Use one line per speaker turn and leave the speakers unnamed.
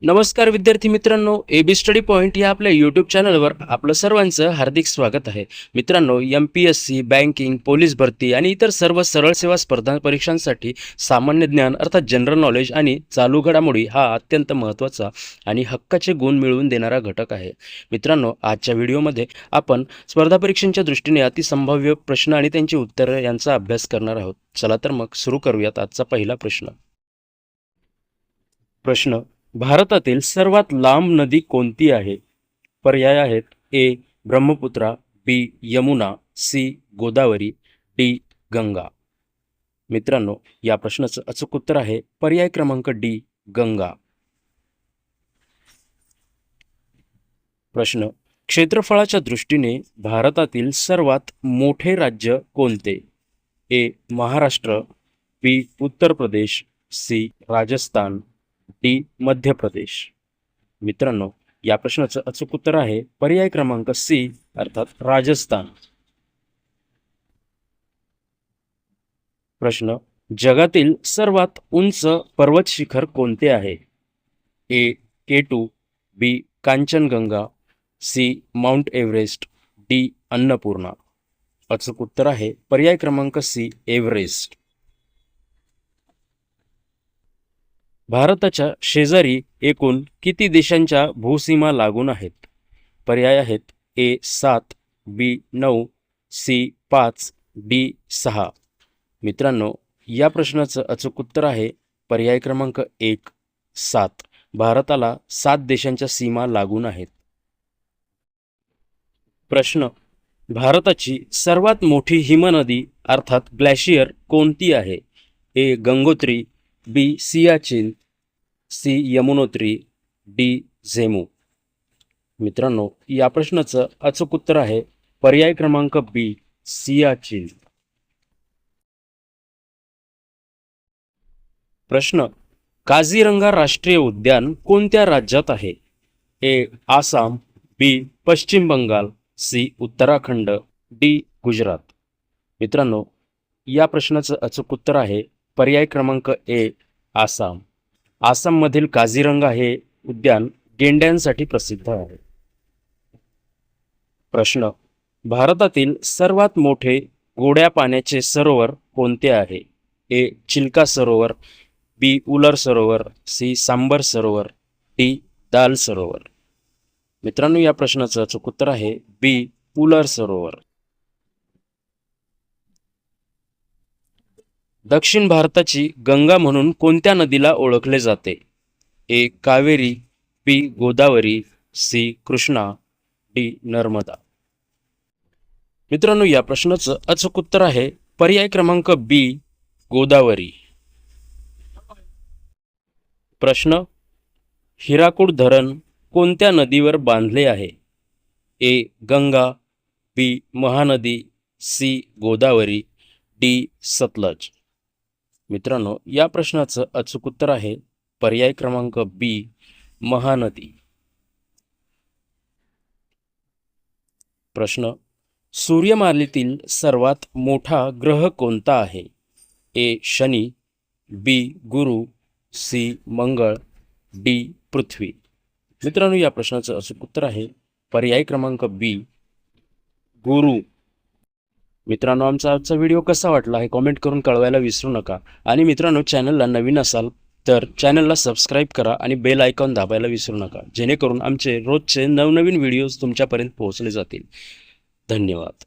नमस्कार विद्यार्थी मित्रांनो, एबी स्टडी पॉईंट या आपल्या यूट्यूब चॅनलवर आपलं सर्वांचं हार्दिक स्वागत आहे. मित्रांनो, MPSC, बँकिंग, पोलीस भरती आणि इतर सर्व सरळ सेवा स्पर्धा परीक्षांसाठी सामान्य ज्ञान अर्थात जनरल नॉलेज आणि चालू घडामोडी हा अत्यंत महत्त्वाचा आणि हक्काचे गुण मिळवून देणारा घटक आहे. मित्रांनो, आजच्या व्हिडिओमध्ये आपण स्पर्धा परीक्षांच्या दृष्टीने अतिसंभाव्य प्रश्न आणि त्यांची उत्तरं यांचा अभ्यास करणार आहोत. चला तर मग सुरू करूयात आजचा पहिला प्रश्न. भारतातील सर्वात लांब नदी कोणती आहे? पर्याय आहेत: ए ब्रह्मपुत्रा, बी यमुना, सी गोदावरी, डी गंगा. मित्रांनो, या प्रश्नाचं अचूक उत्तर आहे पर्याय क्रमांक डी गंगा. प्रश्न: क्षेत्रफळाच्या दृष्टीने भारतातील सर्वात मोठे राज्य कोणते? ए महाराष्ट्र, बी उत्तर प्रदेश, सी राजस्थान, डी मध्य प्रदेश. मित्रांनो, या प्रश्नाचं अचूक उत्तर आहे पर्याय क्रमांक सी अर्थात राजस्थान. प्रश्न: जगातील सर्वात उंच पर्वत शिखर कोणते आहे? A K2, B Kanchenjunga, C Mount Everest, D Annapurna. अचूक उत्तर आहे पर्याय क्रमांक सी एव्हरेस्ट. भारताच्या शेजारी एकूण किती देशांच्या भूसीमा लागून आहेत? पर्याय आहेत: ए 7, बी 9, सी 5, डी 6. मित्रांनो, या प्रश्नाचं अचूक उत्तर आहे पर्याय क्रमांक 1 7. भारताला 7 देशांच्या सीमा लागून आहेत. प्रश्न: भारताची सर्वात मोठी हिमनदी अर्थात ग्लॅशियर कोणती आहे? ए गंगोत्री, बी सियाचीन, सी यमुनोत्री, डी झेमू. मित्रांनो, या प्रश्नाचं अचूक उत्तर आहे पर्याय क्रमांक बी सियाचीन. प्रश्न: काझीरंगा राष्ट्रीय उद्यान कोणत्या राज्यात आहे? ए आसाम, बी पश्चिम बंगाल, सी उत्तराखंड, डी गुजरात. मित्रांनो, या प्रश्नाचं अचूक उत्तर आहे पर्याय क्रमांक ए आसाम. आसाममधील काझीरंगा हे उद्यान गेंड्यांसाठी प्रसिद्ध आहे. प्रश्न: भारतातील सर्वात मोठे गोड्या पाण्याचे सरोवर कोणते आहे? ए चिल्का सरोवर, बी उलर सरोवर, सी सांबर सरोवर, डी दाल सरोवर. मित्रांनो, या प्रश्नाचं अचूक उत्तर आहे बी उलर सरोवर. दक्षिण भारताची गंगा म्हणून कोणत्या नदीला ओळखले जाते? ए कावेरी, बी गोदावरी, सी कृष्णा, डी नर्मदा. मित्रांनो, या प्रश्नाचं अचूक उत्तर आहे पर्याय क्रमांक बी गोदावरी. प्रश्न: हिराकूड धरण कोणत्या नदीवर बांधले आहे? ए गंगा, बी महानदी, सी गोदावरी, डी सतलज. मित्रांनो, या प्रश्नाचं अचूक उत्तर आहे पर्याय क्रमांक बी महानदी. प्रश्न: सूर्यमालेतील सर्वात मोठा ग्रह कोणता आहे? ए शनी, बी गुरु, सी मंगळ, डी पृथ्वी. मित्रांनो, या प्रश्नाचं अचूक उत्तर आहे पर्याय क्रमांक बी गुरु. मित्रांनो, आमचा आजचा व्हिडिओ कसा वाटला हे कॉमेंट करून कळवायला विसरू नका. आणि मित्रांनो, चॅनलला नवीन असाल तर चॅनलला सबस्क्राईब करा आणि बेल आयकॉन दाबायला विसरू नका, जेणेकरून आमचे रोजचे नवनवीन व्हिडिओज तुमच्यापर्यंत पोहोचले जातील. धन्यवाद.